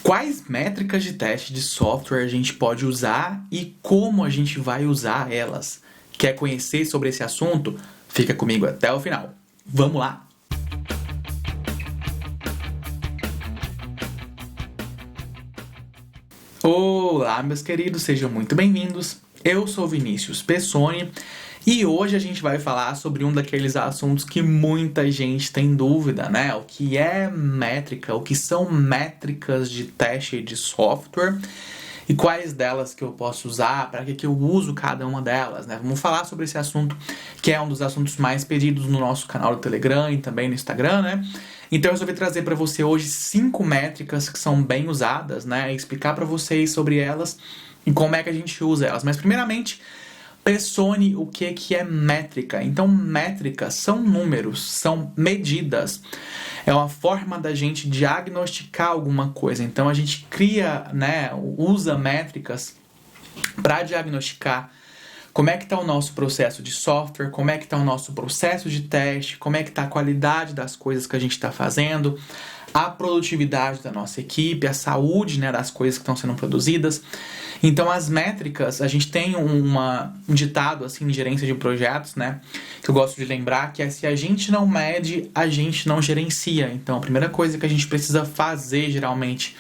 Quais métricas de teste de software a gente pode usar e como a gente vai usar elas? Quer conhecer sobre esse assunto? Fica comigo até o final. Vamos lá! Olá, meus queridos, sejam muito bem-vindos. Eu sou Vinícius Pessoni e hoje a gente vai falar sobre um daqueles assuntos que muita gente tem dúvida, né? O que é métrica, o que são métricas de teste de software e quais delas que eu posso usar, para que eu uso cada uma delas, né? Vamos falar sobre esse assunto, que é um dos assuntos mais pedidos no nosso canal do Telegram e também no Instagram, né? Então eu resolvi trazer para você hoje 5 métricas que são bem usadas, né? E explicar para vocês sobre elas e como é que a gente usa elas. Mas primeiramente, Pessoni, o que é métrica? Então, métricas são números, são medidas. É uma forma da gente diagnosticar alguma coisa. Então, a gente cria, né, usa métricas para diagnosticar como é que está o nosso processo de software, como é que está o nosso processo de teste, como é que está a qualidade das coisas que a gente está fazendo, a produtividade da nossa equipe, a saúde, né, das coisas que estão sendo produzidas. Então, as métricas, a gente tem um ditado assim, de gerência de projetos, né, que eu gosto de lembrar, que é: se a gente não mede, a gente não gerencia. Então, a primeira coisa que a gente precisa fazer, geralmente,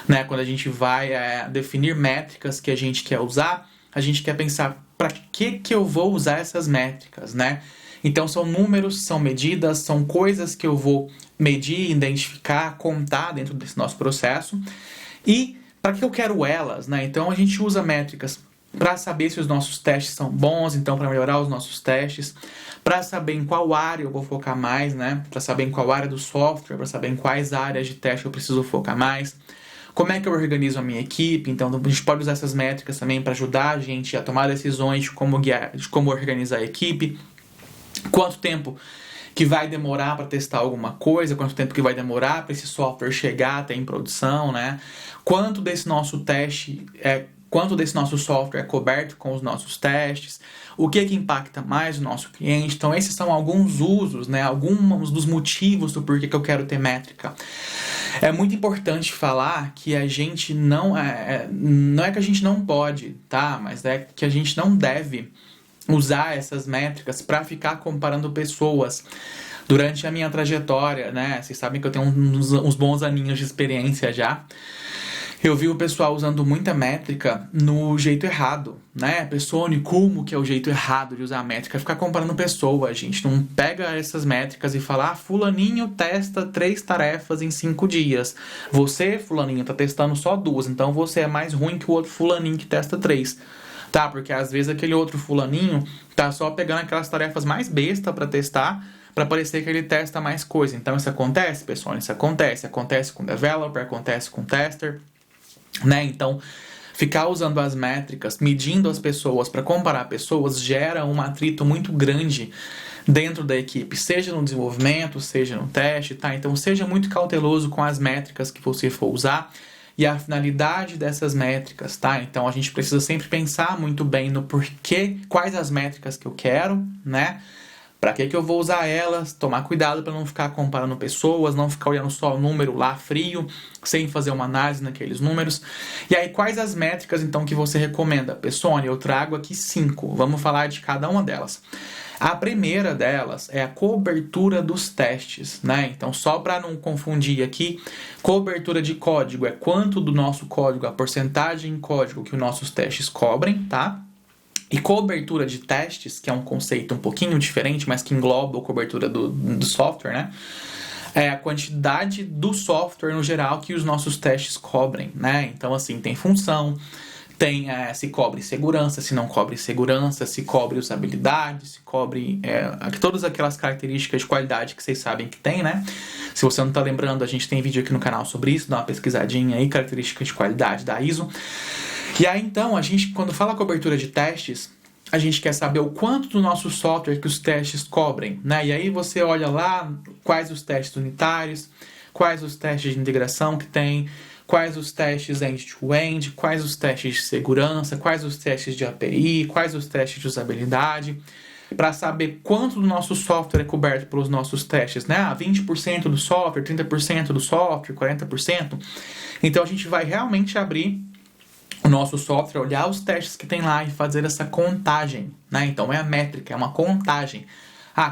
né, quando a gente vai definir métricas que a gente quer usar, a gente quer pensar: para que eu vou usar essas métricas, né? Então, são números, são medidas, são coisas que eu vou medir, identificar, contar dentro desse nosso processo. E para que eu quero elas, né? Então, a gente usa métricas para saber se os nossos testes são bons, então para melhorar os nossos testes, para saber em qual área eu vou focar mais, né? Para saber em qual área do software, para saber em quais áreas de teste eu preciso focar mais. Como é que eu organizo a minha equipe? Então, a gente pode usar essas métricas também para ajudar a gente a tomar decisões de como guiar, de como organizar a equipe. Quanto tempo que vai demorar para testar alguma coisa, quanto tempo que vai demorar para esse software chegar até em produção, né? Quanto desse nosso software é coberto com os nossos testes, o que impacta mais o nosso cliente. Então, esses são alguns usos, né? Alguns dos motivos do porquê que eu quero ter métrica. É muito importante falar que a gente não é que a gente não pode, tá? Mas é que a gente não deve usar essas métricas para ficar comparando pessoas. Durante a minha trajetória, né? Vocês sabem que eu tenho uns bons aninhos de experiência já. Eu vi o pessoal usando muita métrica no jeito errado, né? Pessoni, como que é o jeito errado de usar a métrica? Ficar comparando pessoas, a gente não pega essas métricas e fala: fulaninho testa 3 tarefas em 5 dias. Você, fulaninho, tá testando só 2, então você é mais ruim que o outro fulaninho que testa 3. Tá? Porque às vezes aquele outro fulaninho tá só pegando aquelas tarefas mais besta para testar, para parecer que ele testa mais coisa. Então isso acontece, pessoal, isso acontece. Acontece com developer, acontece com tester, né? Então, ficar usando as métricas, medindo as pessoas para comparar pessoas, gera um atrito muito grande dentro da equipe, seja no desenvolvimento, seja no teste, tá? Então, seja muito cauteloso com as métricas que você for usar e a finalidade dessas métricas, tá? Então, a gente precisa sempre pensar muito bem no porquê, quais as métricas que eu quero, né? Para que eu vou usar elas, tomar cuidado para não ficar comparando pessoas, não ficar olhando só o número lá frio, sem fazer uma análise naqueles números. E aí, quais as métricas então que você recomenda? Pessoni, eu trago aqui 5, vamos falar de cada uma delas. A primeira delas é a cobertura dos testes, né? Então, só para não confundir aqui, cobertura de código é quanto do nosso código, a porcentagem em código que os nossos testes cobrem, tá? E cobertura de testes, que é um conceito um pouquinho diferente, mas que engloba a cobertura do software, né? É a quantidade do software no geral que os nossos testes cobrem, né? Então, assim, tem função, tem se cobre segurança, se não cobre segurança, se cobre usabilidade, se cobre todas aquelas características de qualidade que vocês sabem que tem, né? Se você não está lembrando, a gente tem vídeo aqui no canal sobre isso, dá uma pesquisadinha aí, características de qualidade da ISO. E aí, então, a gente, quando fala cobertura de testes, a gente quer saber o quanto do nosso software que os testes cobrem, né? E aí você olha lá quais os testes unitários, quais os testes de integração que tem, quais os testes end-to-end, quais os testes de segurança, quais os testes de API, quais os testes de usabilidade. para saber quanto do nosso software é coberto pelos nossos testes, né? 20% do software, 30% do software, 40%. Então a gente vai realmente abrir o nosso software, olhar os testes que tem lá e fazer essa contagem, né? Então é a métrica, é uma contagem.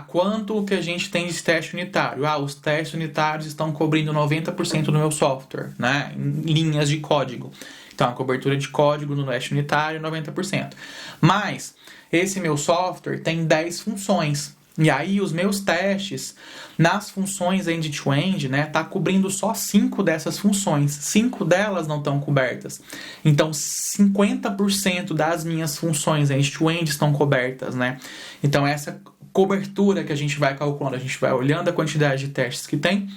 Quanto que a gente tem de teste unitário? Os testes unitários estão cobrindo 90% do meu software, né? Em linhas de código. Então, a cobertura de código no teste unitário é 90%. Mas, esse meu software tem 10 funções. E aí, os meus testes, nas funções end-to-end, né, tá cobrindo só 5 dessas funções. 5 delas não estão cobertas. Então, 50% das minhas funções end-to-end estão cobertas, né? Então, essa cobertura que a gente vai calculando, a gente vai olhando a quantidade de testes que tem,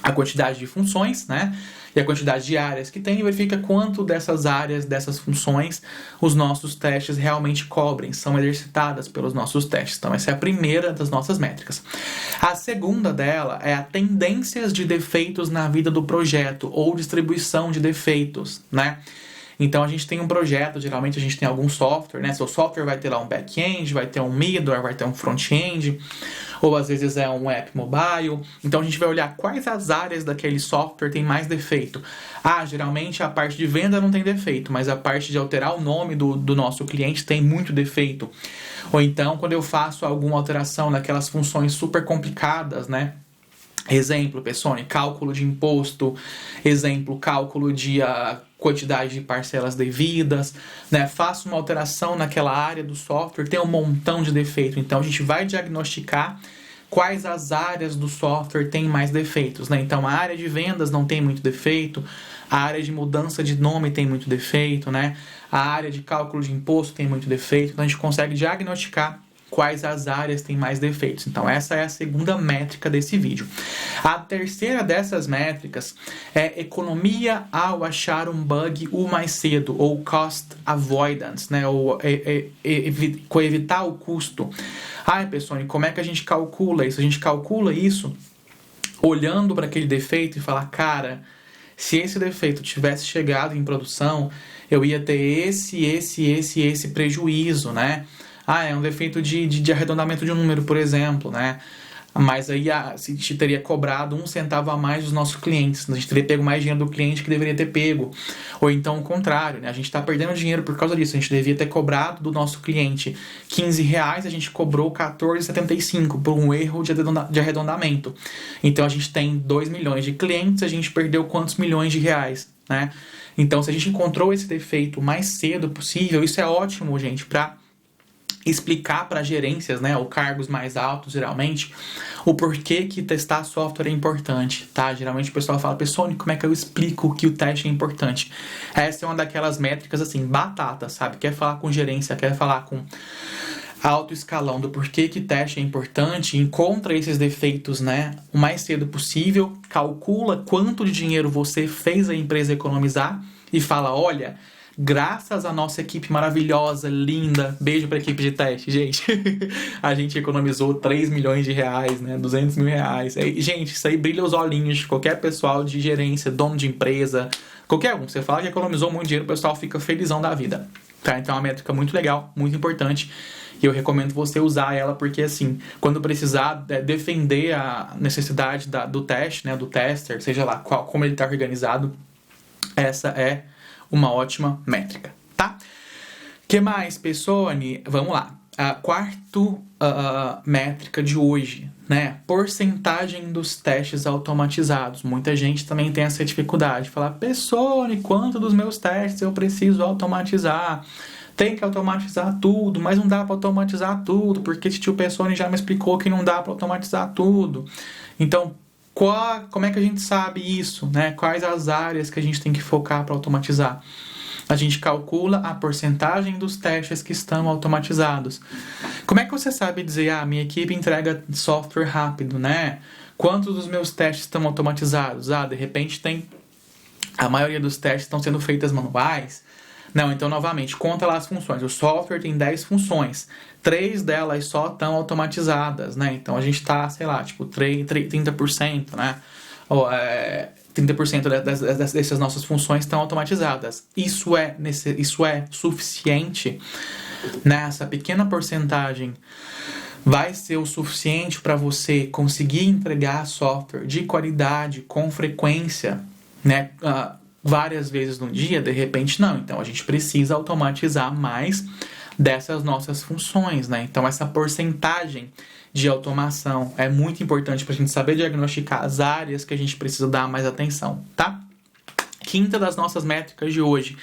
a quantidade de funções, né? E a quantidade de áreas que tem, e verifica quanto dessas áreas, dessas funções, os nossos testes realmente cobrem, são exercitadas pelos nossos testes. Então, essa é a primeira das nossas métricas. A segunda dela é a tendências de defeitos na vida do projeto, ou distribuição de defeitos, né? Então, a gente tem um projeto, geralmente a gente tem algum software, né? Seu software vai ter lá um back-end, vai ter um middleware, vai ter um front-end, ou às vezes é um app mobile. Então, a gente vai olhar quais as áreas daquele software tem mais defeito. Geralmente a parte de venda não tem defeito, mas a parte de alterar o nome do nosso cliente tem muito defeito. Ou então, quando eu faço alguma alteração naquelas funções super complicadas, né? Exemplo, Pessoni, cálculo de imposto. Exemplo, cálculo de quantidade de parcelas devidas, né? Faço uma alteração naquela área do software, tem um montão de defeito. Então, a gente vai diagnosticar quais as áreas do software têm mais defeitos, né? Então, a área de vendas não tem muito defeito, a área de mudança de nome tem muito defeito, né? A área de cálculo de imposto tem muito defeito. Então, a gente consegue diagnosticar quais as áreas têm mais defeitos. Então, essa é a segunda métrica desse vídeo. A terceira dessas métricas é economia ao achar um bug o mais cedo, ou cost avoidance, né? Ou evitar o custo. Pessoal, e como é que a gente calcula isso? A gente calcula isso olhando para aquele defeito e falar, cara, se esse defeito tivesse chegado em produção, eu ia ter esse prejuízo, né? É um defeito de arredondamento de um número, por exemplo, né? Mas aí a gente teria cobrado 1 centavo a mais dos nossos clientes. A gente teria pego mais dinheiro do cliente que deveria ter pego. Ou então o contrário, né? A gente está perdendo dinheiro por causa disso. A gente devia ter cobrado do nosso cliente R$15, a gente cobrou R$14,75 por um erro de arredondamento. Então a gente tem 2 milhões de clientes, a gente perdeu quantos milhões de reais, né? Então, se a gente encontrou esse defeito o mais cedo possível, isso é ótimo, gente, para explicar para gerências, né, ou cargos mais altos, geralmente, o porquê que testar software é importante, tá? Geralmente o pessoal fala, Pessoni, como é que eu explico que o teste é importante? Essa é uma daquelas métricas, assim, batata, sabe? Quer falar com gerência, quer falar com alto escalão do porquê que teste é importante, encontra esses defeitos, né, o mais cedo possível, calcula quanto de dinheiro você fez a empresa economizar e fala, olha, graças à nossa equipe maravilhosa, linda, beijo pra equipe de teste, gente. A gente economizou 3 milhões de reais, né? 200 mil reais. Gente, isso aí brilha os olhinhos de qualquer pessoal de gerência, dono de empresa, qualquer um. Você fala que economizou muito dinheiro, o pessoal fica felizão da vida. Tá? Então é uma métrica muito legal, muito importante. E eu recomendo você usar ela porque, assim, quando precisar defender a necessidade do teste, né? Do tester, seja lá como ele tá organizado, essa é uma ótima métrica, tá? Que mais, Pessoni? Vamos lá. A quarta métrica de hoje, né? Porcentagem dos testes automatizados. Muita gente também tem essa dificuldade. Falar, Pessoni, quanto dos meus testes eu preciso automatizar? Tem que automatizar tudo, mas não dá para automatizar tudo, porque esse tio Pessoni já me explicou que não dá para automatizar tudo. Então, como é que a gente sabe isso, né? Quais as áreas que a gente tem que focar para automatizar? A gente calcula a porcentagem dos testes que estão automatizados. Como é que você sabe dizer, minha equipe entrega software rápido, né? Quantos dos meus testes estão automatizados? De repente a maioria dos testes estão sendo feitas manuais. Não, então novamente, conta lá as funções. O software tem 10 funções. 3 delas só estão automatizadas, né? Então a gente tá, sei lá, tipo 30%, né? 30% dessas nossas funções estão automatizadas. Isso é suficiente, né? Essa pequena porcentagem vai ser o suficiente para você conseguir entregar software de qualidade, com frequência, né? Várias vezes no dia? De repente não. Então a gente precisa automatizar mais dessas nossas funções, né? Então essa porcentagem de automação é muito importante para a gente saber diagnosticar as áreas que a gente precisa dar mais atenção, tá? Quinta das nossas métricas de hoje: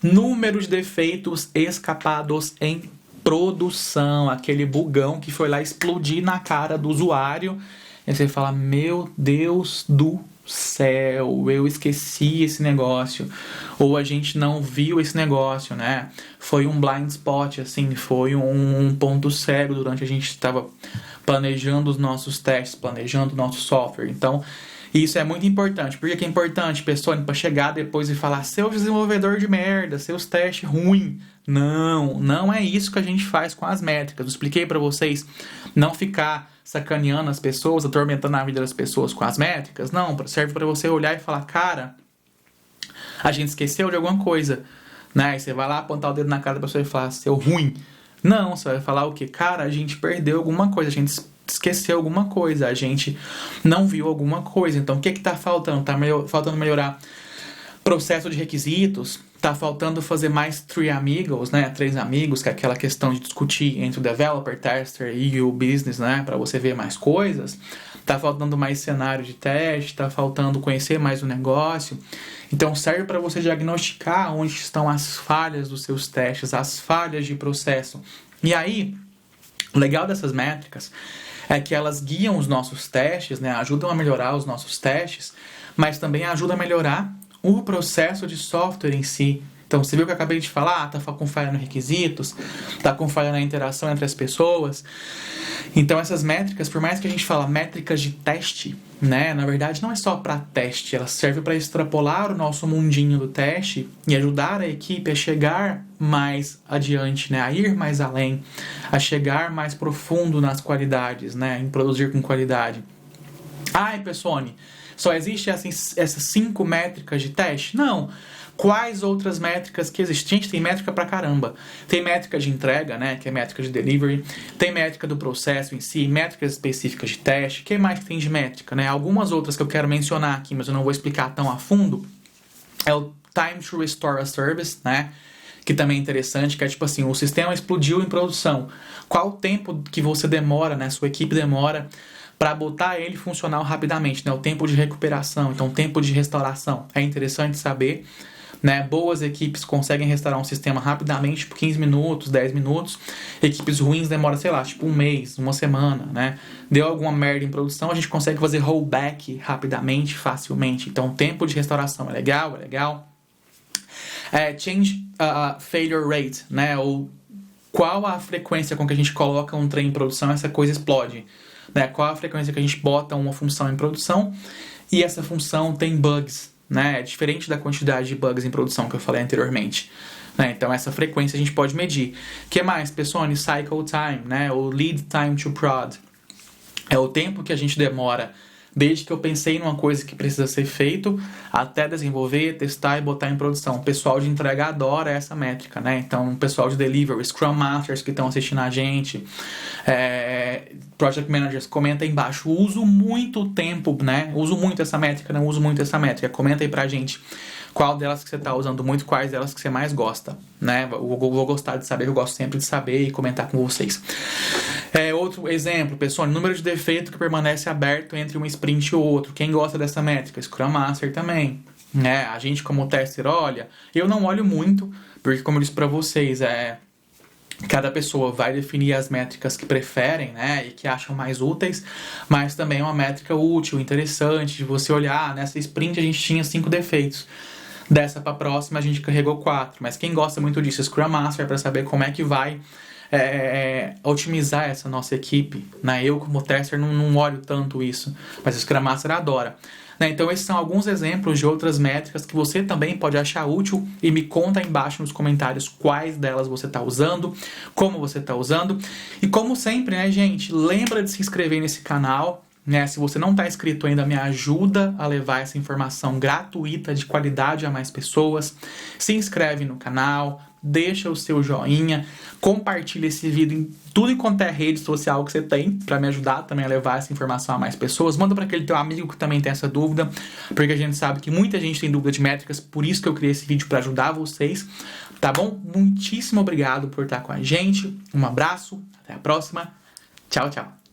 número de defeitos escapados em produção, aquele bugão que foi lá explodir na cara do usuário e você fala, meu Deus do céu, eu esqueci esse negócio, ou a gente não viu esse negócio, né? Foi um blind spot, assim, foi um ponto cego durante a gente estava planejando os nossos testes, planejando o nosso software. Então, isso é muito importante. Por que é importante, pessoal? Para chegar depois e falar, seu desenvolvedor de merda, seus testes ruins. Não é isso que a gente faz com as métricas. Eu expliquei para vocês não ficar sacaneando as pessoas, atormentando a vida das pessoas com as métricas. Não, serve para você olhar e falar, cara, a gente esqueceu de alguma coisa, né? E você vai lá apontar o dedo na cara da pessoa e falar, seu ruim. Não, você vai falar o quê? Cara, a gente perdeu alguma coisa, a gente esqueceu alguma coisa, a gente não viu alguma coisa. Então, o que tá faltando? Tá faltando melhorar processo de requisitos, tá faltando fazer mais três amigos, que é aquela questão de discutir entre o developer, tester e o business, né, para você ver mais coisas. Tá faltando mais cenário de teste, tá faltando conhecer mais o negócio. Então serve para você diagnosticar onde estão as falhas dos seus testes, as falhas de processo. E aí, o legal dessas métricas é que elas guiam os nossos testes, né, ajudam a melhorar os nossos testes, mas também ajudam a melhorar o processo de software em si. Então, você viu que eu acabei de falar? Tá com falha nos requisitos, tá com falha na interação entre as pessoas. Então, essas métricas, por mais que a gente fala métricas de teste, né, na verdade não é só para teste, ela serve para extrapolar o nosso mundinho do teste e ajudar a equipe a chegar mais adiante, né, a ir mais além, a chegar mais profundo nas qualidades, né, em produzir com qualidade. Ai, Pessoni, só existe essas 5 métricas de teste? Não. Quais outras métricas que existem? Gente, tem métrica pra caramba. Tem métrica de entrega, né, que é métrica de delivery. Tem métrica do processo em si, métricas específicas de teste. O que mais que tem de métrica, né? Algumas outras que eu quero mencionar aqui, mas eu não vou explicar tão a fundo. É o Time to Restore a Service, né? Que também é interessante, que é tipo assim, o sistema explodiu em produção. Qual o tempo que você demora, né? Sua equipe demora para botar ele funcionar rapidamente, né? O tempo de recuperação, então o tempo de restauração. É interessante saber, né? Boas equipes conseguem restaurar um sistema rapidamente, por 15 minutos, 10 minutos. Equipes ruins demoram, sei lá, tipo um mês, uma semana, né? Deu alguma merda em produção, a gente consegue fazer rollback rapidamente, facilmente. Então o tempo de restauração é legal. Change failure rate, né? Ou qual a frequência com que a gente coloca um trem em produção, essa coisa explode. Né? Qual a frequência que a gente bota uma função em produção e essa função tem bugs, né? É diferente da quantidade de bugs em produção que eu falei anteriormente, né? Então essa frequência a gente pode medir. O que mais, pessoal? Cycle time, né? O lead time to prod é o tempo que a gente demora desde que eu pensei numa coisa que precisa ser feito até desenvolver, testar e botar em produção. O pessoal de entrega adora essa métrica, né? Então, o pessoal de delivery, Scrum Masters que estão assistindo a gente, Project Managers, comenta aí embaixo. Uso muito tempo, né? Uso muito essa métrica, não uso muito essa métrica. Comenta aí pra gente qual delas que você está usando muito, quais delas que você mais gosta, né? Eu vou gostar de saber, eu gosto sempre de saber e comentar com vocês. Outro exemplo, pessoal, número de defeito que permanece aberto entre um sprint e outro. Quem gosta dessa métrica? Scrum Master também, né? A gente como tester olha, eu não olho muito, porque como eu disse para vocês, cada pessoa vai definir as métricas que preferem, né, e que acham mais úteis, mas também é uma métrica útil, interessante, de você olhar, nessa sprint a gente tinha 5 defeitos, dessa para a próxima a gente carregou 4, mas quem gosta muito disso, Scrum Master, para saber como é que vai otimizar essa nossa equipe, né? Eu como tester não olho tanto isso, mas o Scrum Master adora. Né? Então esses são alguns exemplos de outras métricas que você também pode achar útil e me conta aí embaixo nos comentários quais delas você está usando, como você está usando. E como sempre, né, gente, lembra de se inscrever nesse canal, né? Se você não está inscrito ainda, me ajuda a levar essa informação gratuita de qualidade a mais pessoas. Se inscreve no canal, deixa o seu joinha, compartilha esse vídeo em tudo e quanto é rede social que você tem, para me ajudar também a levar essa informação a mais pessoas. Manda para aquele teu amigo que também tem essa dúvida, porque a gente sabe que muita gente tem dúvida de métricas, por isso que eu criei esse vídeo para ajudar vocês, tá bom? Muitíssimo obrigado por estar com a gente, um abraço, até a próxima, tchau, tchau.